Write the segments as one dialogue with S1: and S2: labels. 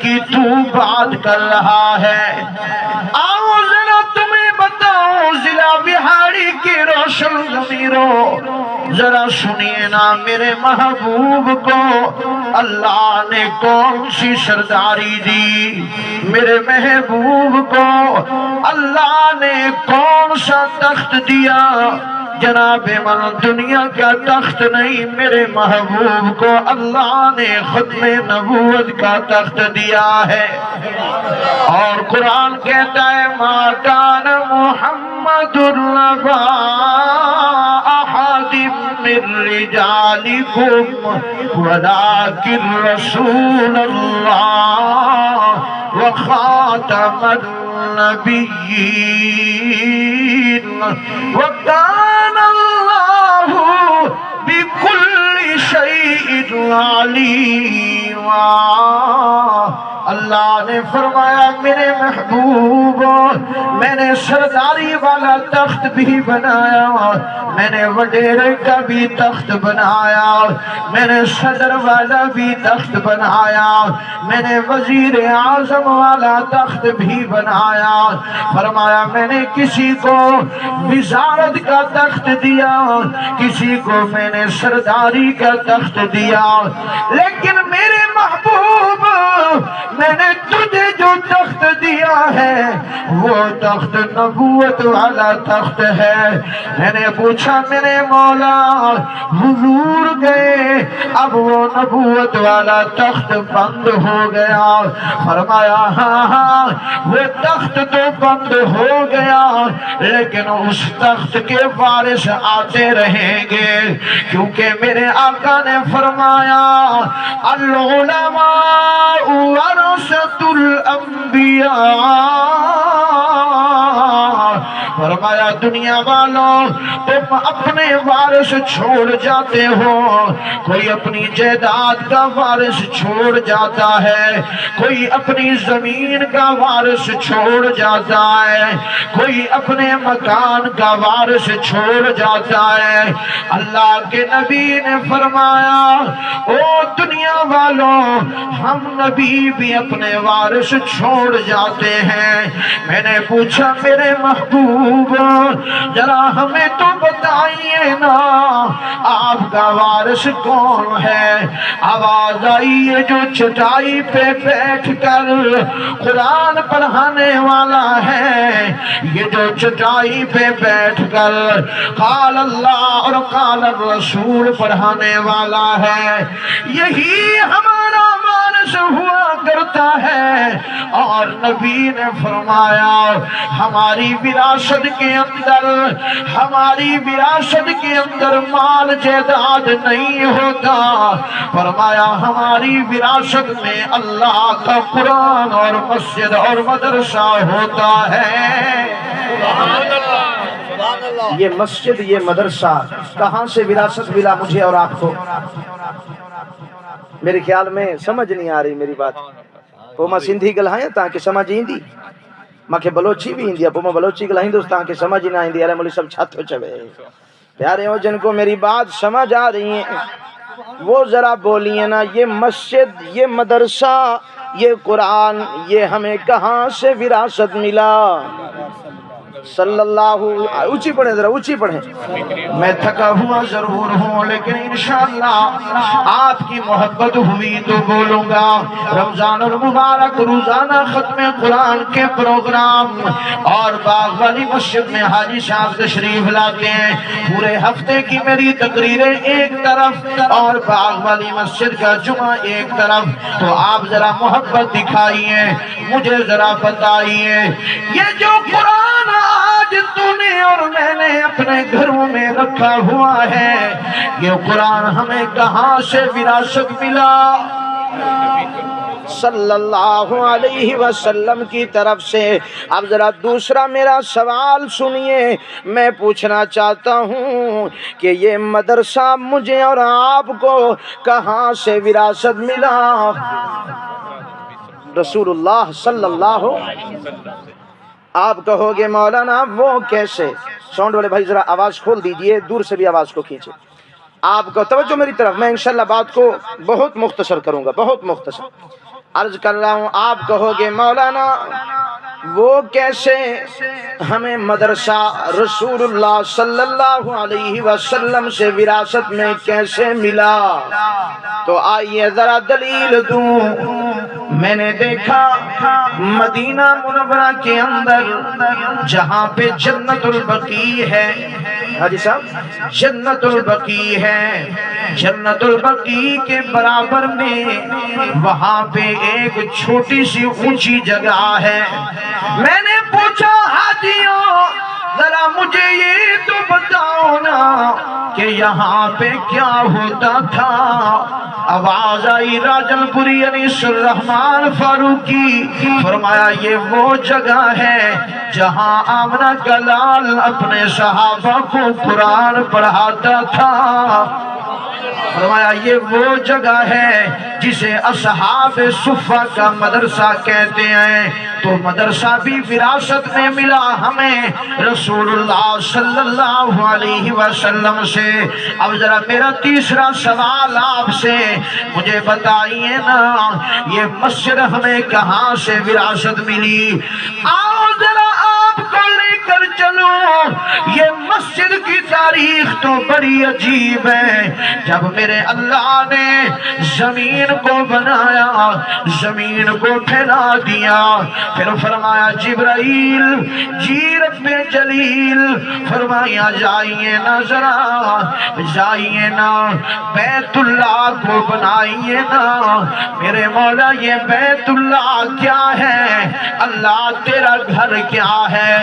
S1: کی تو بات کر رہا ہے۔ آؤ ذرا تمہیں بتاؤ ضلع بہاری کی روشن ضمیروں، ذرا سنیے نا میرے محبوب کو اللہ نے کون سی سرداری دی، میرے محبوب کو اللہ نے کون سا تخت دیا۔ جناب من دنیا کا تخت نہیں، میرے محبوب کو اللہ نے ختم نبوت کا تخت دیا ہے۔ اور قرآن کہتا ہے ما کان محمد نبا احد من رجالکم ولکن رسول اللہ وخاتم النبیین وکان اللہ بکل شیء علیما۔ اللہ نے فرمایا میرے محبوب میں نے سرداری والا تخت بھی بنایا، میں نے وڈیرے کا بھی تخت بنایا، میں نے صدر والا بھی تخت بنایا، میں نے وزیر اعظم والا تخت بھی بنایا۔ فرمایا میں نے کسی کو وزارت کا تخت دیا، کسی کو میں نے سرداری کا تخت دیا، لیکن میرے محبوب میں نے تجھے جو تخت دیا ہے وہ تخت نبوت والا تخت ہے۔ میں نے پوچھا میرے مولا حضور گئے، اب وہ نبوت والا تخت بند ہو گیا۔ فرمایا ہاں وہ تخت تو بند ہو گیا، لیکن اس تخت کے وارث آتے رہیں گے، کیونکہ میرے آقا نے فرمایا العلماء ورثۃ الانبیاء۔ فرمایا دنیا والوں تم اپنے وارث چھوڑ جاتے ہو، کوئی اپنی جائیداد کا وارث چھوڑ جاتا ہے، کوئی اپنی زمین کا وارث چھوڑ جاتا ہے، کوئی اپنے مکان کا وارث چھوڑ جاتا ہے۔ اللہ کے نبی نے فرمایا او دنیا والوں ہم نبی بھی اپنے وارث چھوڑ جاتے ہیں۔ میں نے پوچھا میرے محبوب ذرا ہمیں تو بتائیے نا آپ کا وارث کون ہے؟ آواز آئی ہے جو چٹائی پہ بیٹھ کر قرآن پڑھانے والا ہے، یہ جو چٹائی پہ بیٹھ کر قال اللہ اور قال الرسول پڑھانے والا ہے، یہی ہمارا وارث ہوا کرتا ہے۔ اور نبی نے فرمایا ہماری وراثت کے اندر، ہماری وراثت کے اندر مال جائیداد نہیں ہوتا، فرمایا ہماری وراثت میں اللہ کا قرآن اور مسجد اور مدرسہ ہوتا ہے۔
S2: یہ مسجد یہ مدرسہ کہاں سے وراثت ملا مجھے اور آپ کو؟ میرے خیال میں سمجھ نہیں آ رہی میری بات۔ پوما سندھی گلائیں تاکہ سمجھ آئندی، مکھے بلوچی بھی ہندی ہے، پوما بلوچی گلائیں دوست تاکہ سمجھ نہ آئندی۔ ارے مولوی سب چھت ہو چوے پیارے ہو جن کو میری بات سمجھ آ رہی ہیں وہ ذرا بولیے نا، یہ مسجد یہ مدرسہ یہ قرآن یہ ہمیں کہاں سے وراثت ملا؟ صلی اللہ اونچی پڑھیں ذرا اونچی پڑھیں۔
S1: میں تھکا ہوا ضرور ہوں لیکن انشاءاللہ آپ کی محبت ہوئی تو بولوں گا۔ رمضان المبارک روزانہ ختم قرآن کے پروگرام اور باغ والی مسجد میں حاجی صاحب تشریف لاتے ہیں، پورے ہفتے کی میری تقریریں ایک طرف اور باغ والی مسجد کا جمعہ ایک طرف، تو آپ ذرا محبت دکھائیے، مجھے ذرا بتائیے یہ جو قرآن آج تو نے اور میں نے اپنے گھروں میں رکھا ہوا ہے یہ قرآن ہمیں کہاں سے وراثت ملا؟
S2: صلی اللہ علیہ وسلم کی طرف سے۔ اب ذرا دوسرا میرا سوال سنیے، میں پوچھنا چاہتا ہوں کہ یہ مدرسہ مجھے اور آپ کو کہاں سے وراثت ملا؟ رسول اللہ صلی اللہ علیہ وسلم۔ آپ کہو گے مولانا وہ کیسے؟ ساؤنڈ والے بھائی ذرا آواز کھول دیجئے، دور سے بھی آواز کو کھینچے۔ آپ کو توجہ میری طرف، میں انشاءاللہ بات کو بہت مختصر کروں گا، بہت مختصر۔ عرض کر رہا ہوں آپ کہو گے مولانا وہ کیسے ہمیں مدرسہ رسول اللہ صلی اللہ علیہ وسلم سے وراثت میں کیسے ملا؟ تو آئیے ذرا دلیل دوں۔ میں نے دیکھا مدینہ منورہ کے اندر جہاں پہ جنت البقیع ہے، حاجی صاحب جنت البقیع ہے، جنت البقیع کے برابر میں وہاں پہ ایک چھوٹی سی اونچی جگہ ہے۔ میں نے پوچھا حاجیوں ذرا مجھے یہ تو بتاؤ نا کہ یہاں پہ کیا ہوتا تھا؟ آواز آئی راجل پوری انیس الرحمن فاروقی، فرمایا یہ وہ جگہ ہے جہاں آمنہ کا لال اپنے صحابہ کو قرآن پڑھاتا تھا۔ فرمایا یہ وہ جگہ ہے جسے اصحاب صفہ کا مدرسہ کہتے ہیں۔ تو مدرسہ بھی وراثت میں ملا ہمیں رسول اللہ صلی اللہ علیہ وسلم سے۔ اب ذرا میرا تیسرا سوال آپ سے، مجھے بتائیے نا یہ مسجد ہمیں کہاں سے وراثت ملی؟ آؤ ذرا آپ کو لے کر چلو۔ یہ مسجد کی تاریخ تو بڑی عجیب ہے۔ جب میرے اللہ نے زمین کو بنایا، زمین کو پھیلا دیا، پھر فرمایا جبرائیل جی رب جلیل، فرمایا جائیے نا ذرا، جائیے نا بیت اللہ کو بنائیے نا۔ میرے مولا یہ بیت اللہ کیا ہے؟ اللہ تیرا گھر کیا ہے؟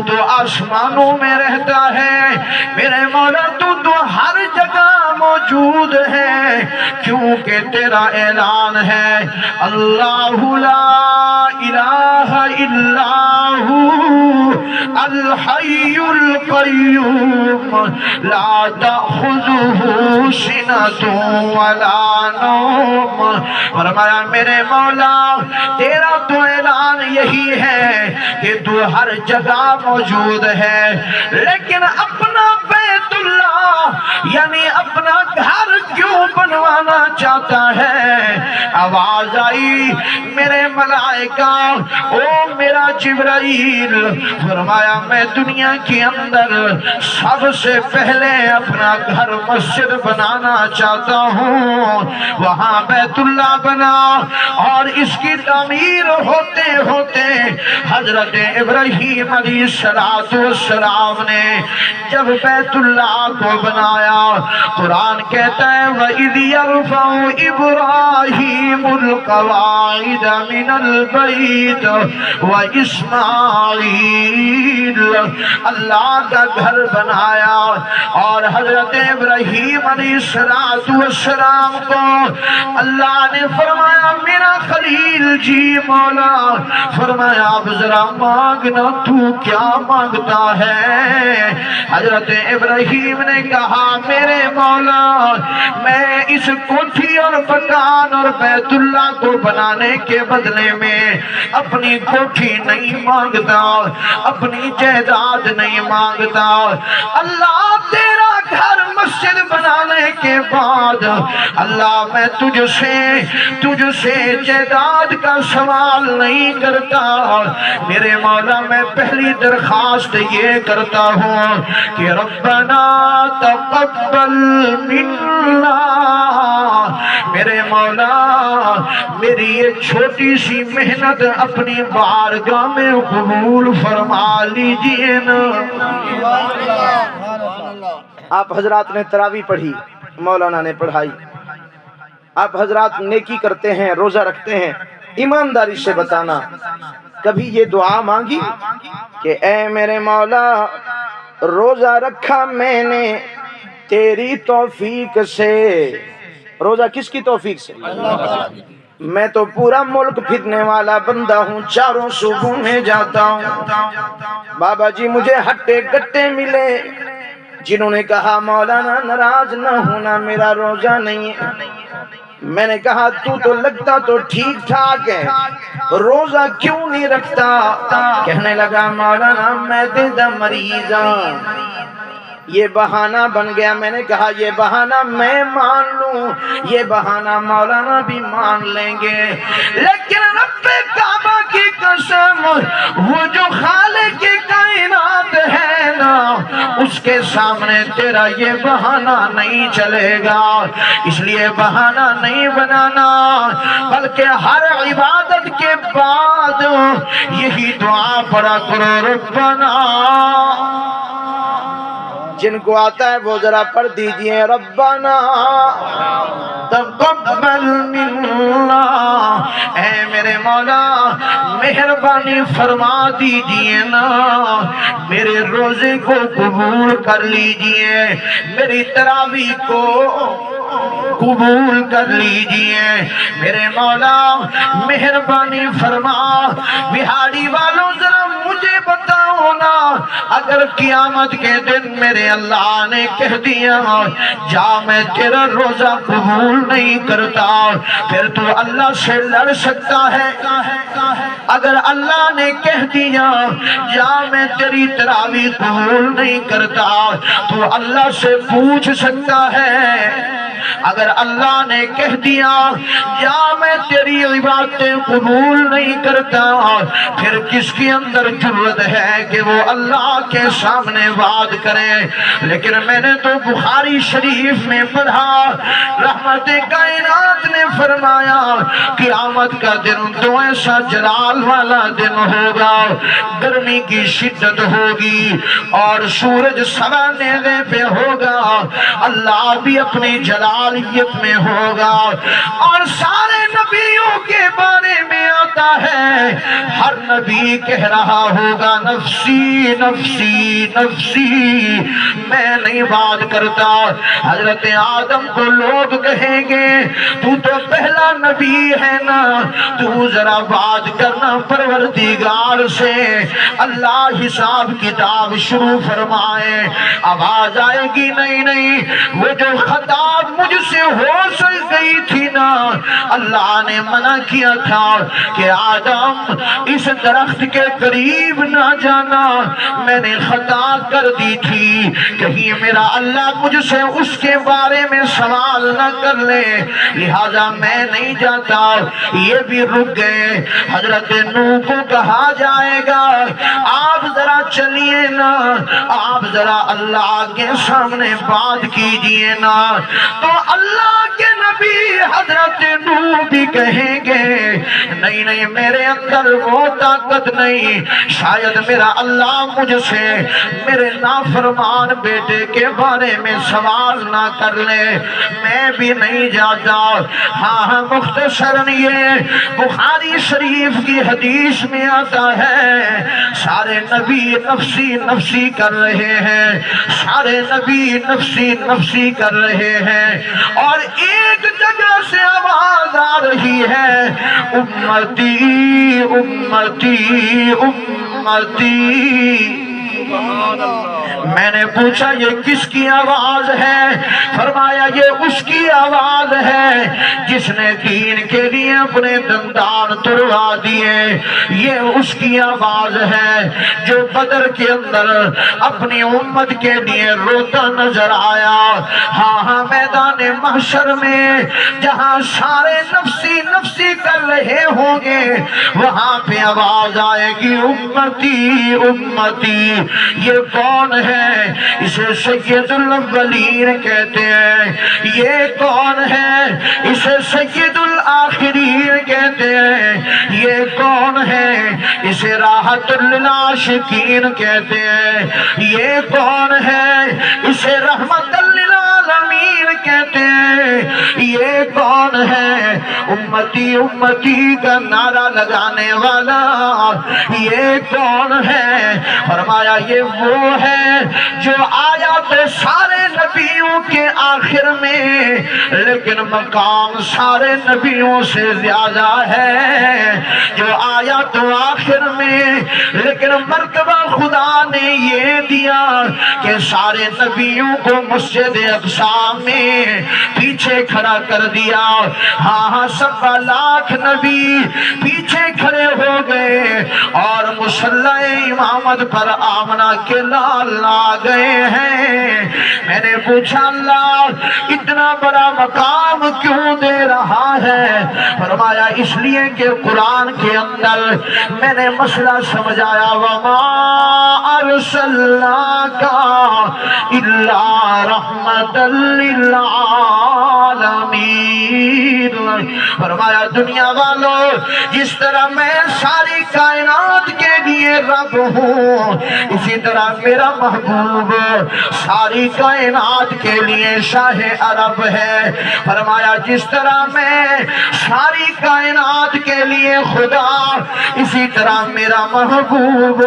S2: تو آسمانوں میں رہتا ہے میرے مولا، تو ہر جگہ موجود ہے، کیونکہ تیرا اعلان ہے اللہ لا الہ الا ہو الحی القیوم لا تأخذہ سنۃ ولا نوم۔ فرمایا میرے مولا تیرا تو اعلان یہی ہے کہ تو ہر جگہ موجود ہے، لیکن اپنا بیت اللہ یعنی اپنا گھر کیوں بنوانا چاہتا ہے؟ آواز آئی میرے ملائکہ او میرا جبرائیل، فرمایا میں دنیا کے اندر سب سے پہلے اپنا گھر مسجد بنانا چاہتا ہوں۔ وہاں بیت اللہ بنا اور اس کی تعمیر ہوتے ہوتے حضرت ابراہیم علیہ السلام نے جب بیت اللہ کو بنایا، قرآن کہتا ہے وَإِذْ يَرْفَعُ إِبْرَاهِيمُ الْقَوَاعِدَ مِنَ الْبَيْتِ وَإِسْمَاعِيلُ، اللہ کا گھر بنایا اور حضرت ابراہیم علیہ السلام کو اللہ نے فرمایا میرا خلیل جی مولا، فرمایا اب ذرا مانگنا تو کیا مانگتا ہے؟ حضرت ابراہیم نے کہا میرے مولا میں اس کوٹھی اور مکان اور بیت اللہ کو بنانے کے بدلے میں اپنی کوٹھی نہیں مانگتا، اپنی جائیداد نہیں مانگتا۔ اللہ تیرا گھر مسجد بنانے کے بعد اللہ میں تجھ سے جائیداد کا سوال نہیں کرتا، میرے مولا میں پہلی درخواست یہ کرتا ہوں کہ ربنا تقبل منا، میرے مولا میری یہ چھوٹی سی محنت اپنی بارگاہ میں قبول فرما لیجئے نا۔ آپ حضرات نے تراویح پڑھی، مولانا نے پڑھائی، آپ حضرات نیکی کرتے ہیں، روزہ رکھتے ہیں، ایمانداری سے بتانا کبھی یہ دعا مانگی کہ اے میرے مولا روزہ رکھا میں نے تیری توفیق سے؟ روزہ کس کی توفیق سے؟ میں تو پورا ملک پھرنے والا بندہ ہوں، چاروں صوبوں میں جاتا ہوں، بابا جی مجھے ہٹے گٹے ملے جنہوں نے کہا مولانا ناراض نہ ہونا میرا روزہ نہیں ہے۔ میں نے کہا تو لگتا تو ٹھیک ٹھاک ہے، روزہ کیوں نہیں رکھتا؟ کہنے لگا مولانا میں دل دا مریض ہوں، یہ بہانہ بن گیا. میں نے کہا یہ بہانہ میں مان لوں, یہ بہانہ مولانا بھی مان لیں گے, لیکن رب کعبہ کی قسم, وہ جو خالق کی کائنات ہے نا, اس کے سامنے تیرا یہ بہانہ نہیں چلے گا. اس لیے بہانہ نہیں بنانا, بلکہ ہر عبادت کے بعد یہی دعا پڑھا کرو, ربنا. جن کو آتا ہے وہ ذرا پڑھ دیجئے, ربنا تقبل منا, اے میرے مولا مہربانی فرما دیجئے نا, میرے روزے کو قبول کر لیجئے, میری تراویح کو قبول کر لیجئے, میرے مولا مہربانی فرما. بہاڑی والوں ذرا مجھے بتاؤ نا, اگر قیامت کے دن میرے اللہ نے کہہ دیا جا میں تیرا روزہ قبول نہیں کرتا, پھر تو اللہ سے لڑ سکتا ہے؟ اگر اللہ نے کہہ دیا جا میں تیری تراویح قبول نہیں کرتا, تو اللہ سے پوچھ سکتا ہے؟ اگر اللہ نے کہہ دیا یا میں تیری عبادتیں قبول نہیں کرتا, پھر کس کے اندر جرأت ہے کہ وہ اللہ کے سامنے بات کرے؟ لیکن میں نے تو بخاری شریف میں پڑھا, رحمت کائنات نے فرمایا قیامت کا دن تو ایسا جلال والا دن ہوگا, گرمی کی شدت ہوگی اور سورج سوا نیزے پہ ہوگا, اللہ بھی اپنی جلالیت میں ہوگا, اور سارے نبیوں کے بارے میں آتا ہے ہر نبی کہہ رہا ہوگا نفسی نفسی نفسی, میں نہیں بات کرتا. حضرت آدم کو لوگ کہیں گے تو پہلا نبی ہے نا, تو ذرا بات کرنا پروردگار سے, اللہ حساب کتاب شروع فرمائے. آواز آئے گی نہیں نہیں, وہ جو خطاب مجھ سے ہو گئی تھی نا, اللہ نے منع کیا تھا کہ آدم اس درخت کے قریب نہ جانا, میں نے خطا کر دی تھی, کہیں میرا اللہ مجھ سے اس کے بارے میں سوال نہ کر لے, لہذا میں نہیں جاتا. یہ بھی رک گئے. حضرت نوح کو کہا جائے گا آپ ذرا چلیے نا, آپ ذرا اللہ کے سامنے بات کیجئے نا, تو اللہ کے نبی حضرت نوح بھی کہیں گے نہیں نہیں میرے اندر وہ طاقت نہیں, شاید میرا اللہ مجھ سے میرے نافرمان بیٹے کے بارے میں سوال نہ کر لے, میں بھی نہیں جاتا. ہاں مختصراً یہ بخاری شریف کی حدیث میں آتا ہے سارے نبی نفسی نفسی کر رہے ہیں, سارے نبی نفسی نفسی کر رہے ہیں, اور ایک جگہ سے آواز آ رہی ہے امتی امتی امتی. میں نے پوچھا یہ کس کی آواز ہے؟ فرمایا یہ اس کی آواز ہے جس نے دین کے لیے اپنے دندان توڑوا دیے, یہ اس کی آواز ہے جو بدر کے اندر اپنی امت کے لیے روتا نظر آیا. ہاں میدان محشر میں جہاں سارے نفسی نفسی کر رہے ہوں گے, وہاں پہ آواز آئے گی امتی امتی. یہ کون ہے؟ اسے سید الاولین کہتے ہیں. یہ کون ہے؟ اسے سید الآخرین کہتے ہیں. یہ کون ہے؟ اسے راحت للعاشقین کہتے ہیں. یہ کون ہے؟ اسے رحمت للعالمین کہتے ہیں. یہ کون ہے؟ امتی امتی کا نعرہ لگانے والا. یہ کون ہے؟ فرمایا یہ وہ ہے جو آیا تو سارے نبیوں کے آخر میں, لیکن مقام سارے نبیوں سے زیادہ ہے. جو آیا تو آخر میں, لیکن مرتبہ خدا نے یہ دیا کہ سارے نبیوں کو مسجد اقصی میں پیچھے کھڑا کر دیا. ہاں 1.25 لاکھ نبی پیچھے کھڑے ہو گئے, اور
S1: مسلح امامت پر آمنہ کے لال لا گئے ہیں۔ میں نے پوچھا اللہ اتنا بڑا مقام کیوں دے رہا ہے؟ فرمایا اس لیے کہ قرآن کے اندر میں نے مسئلہ سمجھایا وَمَا أَرْسَلْنَاكَ إِلَّا رَحْمَةً لِّلْعَالَمِينَ۔ فرمایا دنیا والوں جس طرح میں ساری کائنات کے لیے رب ہوں، اسی طرح میرا محبوب ساری کائنات کے لیے شاہ عرب ہے۔ فرمایا جس طرح میں ساری کائنات کے لیے خدا، اسی طرح میرا محبوب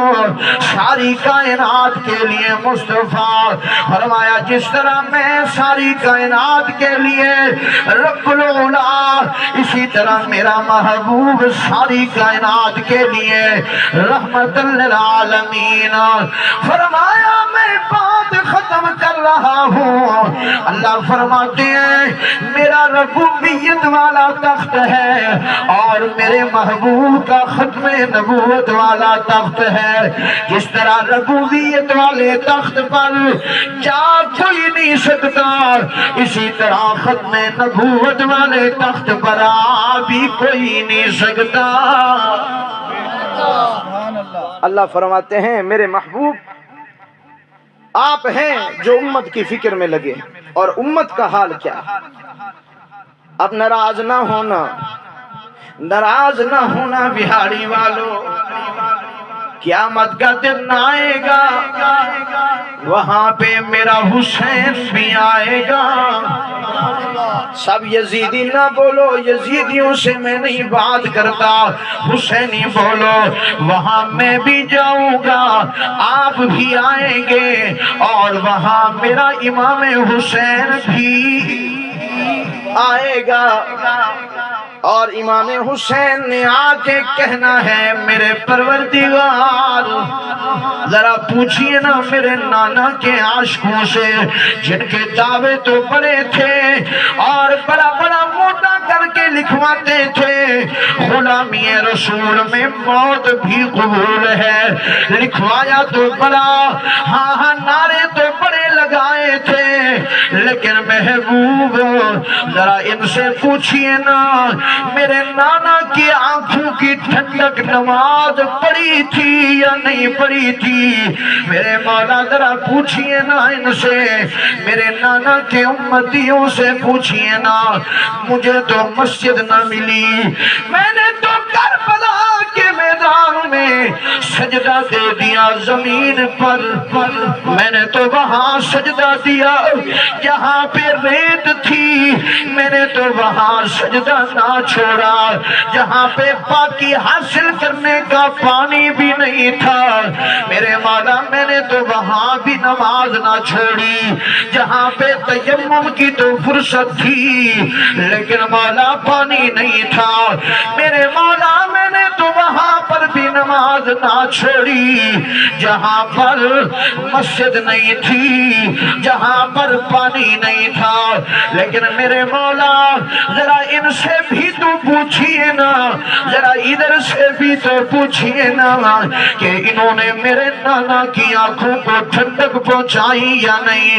S1: ساری کائنات کے لیے مصطفیٰ۔ فرمایا جس طرح میں ساری کائنات کے لیے رب العلا، اسی طرح میرا محبوب ساری کائنات کے لیے رحمت للعالمین۔ فرمایا میں بات ختم کر رہا ہوں، اللہ فرماتے ہیں میرا ربوبیت والا تخت ہے اور میرے محبوب کا ختم نبوت والا تخت ہے۔ جس طرح ربوبیت والے تخت پر جا کوئی نہیں سکتا، اسی طرح ختم نبوت والے تخت پر آ بھی کوئی نہیں سکتا۔
S2: اللہ فرماتے ہیں میرے محبوب آپ ہیں جو امت کی فکر میں لگے، اور امت کا حال کیا؟ اب ناراض نہ ہونا، ناراض نہ ہونا بہاڑی والوں، قیامت کا دن آئے گا وہاں پہ میرا حسین بھی آئے گا۔ سب یزیدی نہ بولو، یزیدیوں سے میں نہیں بات کرتا، حسینی بولو۔ وہاں میں بھی جاؤں گا، آپ بھی آئیں گے، اور وہاں میرا امام حسین بھی آئے گا۔ اور امام حسین نے آ کے کہنا ہے میرے پروردگار ذرا پوچھئے نا میرے نانا کے عاشقوں سے جن کے دعوے تو بڑے تھے اور بڑا بڑا موٹا کر کے لکھواتے تھے غلامی رسول میں موت بھی قبول ہے، لکھوایا تو بڑا، ہاں ہاں نعرے تو بڑے لگائے تھے، لیکن محبوب ذرا ان سے پوچھئے نا میرے نانا کی آنکھوں کی ٹھنڈک نماز پڑھی تھی یا نہیں پڑھی تھی؟ میرے مولا ذرا پوچھئے نا ان سے، میرے نانا کے امتیوں سے پوچھئے نا۔ مجھے تو مسجد نہ ملی، میں نے تو کربلا کے میدان میں سجدہ دے دیا زمین پر، میں نے تو وہاں سجدہ دیا جہاں پہ ریت تھی، میں نے تو وہاں سجدہ نہ چھوڑا جہاں پہ پاکی حاصل کرنے کا پانی بھی نہیں تھا۔ میرے مولا میں نے تو وہاں بھی نماز نہ چھوڑی جہاں پہ تیمم کی تو فرصت تھی، لیکن مولا پانی نہیں تھا۔ میرے مولا میں نے تو وہاں پر بھی نماز نہ چھوڑی جہاں پر مسجد نہیں تھی، جہاں پر پانی نہیں تھا، لیکن میرے مولا ذرا ان سے بھی تو پوچھئے نا، ذرا ادھر سے بھی تو پوچھئے نا کہ انہوں نے میرے نانا کی آنکھوں کو ٹھنڈک پہنچائی یا نہیں،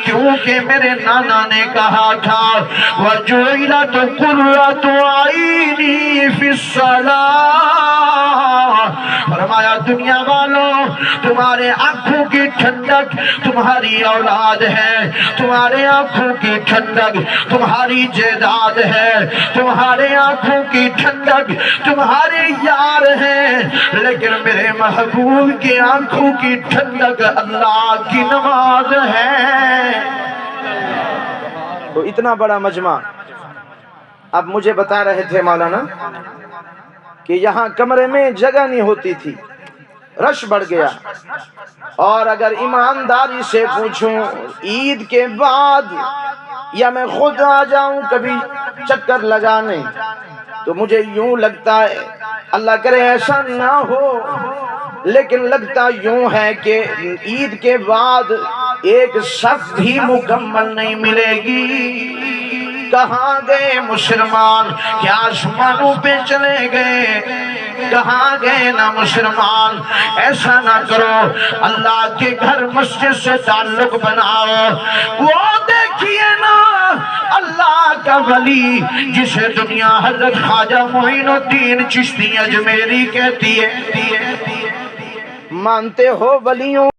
S2: کیونکہ میرے نانا نے کہا تھا وَجُعِلَتْ قُرَّةُ عَيْنِي فِي الصَّلَاةِ۔ فرمایا دنیا والوں تمہارے آنکھوں کی ٹھنڈک تمہاری اولاد ہے، تمہارے آنکھوں کی ٹھنڈک تمہاری جائیداد ہے، تمہارے آنکھوں کی ٹھنڈک تمہارے یار ہیں، لیکن میرے محبوب کی آنکھوں کی ٹھنڈک اللہ کی نماز ہے۔ تو اتنا بڑا مجمع اب مجھے بتا رہے تھے مولانا کہ یہاں کمرے میں جگہ نہیں ہوتی تھی، رش بڑھ گیا، اور اگر ایمانداری سے پوچھوں عید کے بعد یا میں خود آ جاؤں کبھی چکر لگانے تو مجھے یوں لگتا ہے، اللہ کرے ایسا نہ ہو، لیکن لگتا یوں ہے کہ عید کے بعد ایک صف بھی مکمل نہیں ملے گی۔ کہاں گئے مسلمان؟ کیا آسمانوں پہ چلے گئے؟
S1: کہاں گئے نا مسلمان، ایسا نہ کرو، اللہ کے گھر مسجد سے تعلق بناؤ۔ وہ دیکھیے نا اللہ کا ولی جسے دنیا حضرت خواجہ معین الدین چشتی اجمیری کہتی ہے۔
S2: مانتے ہو ولیوں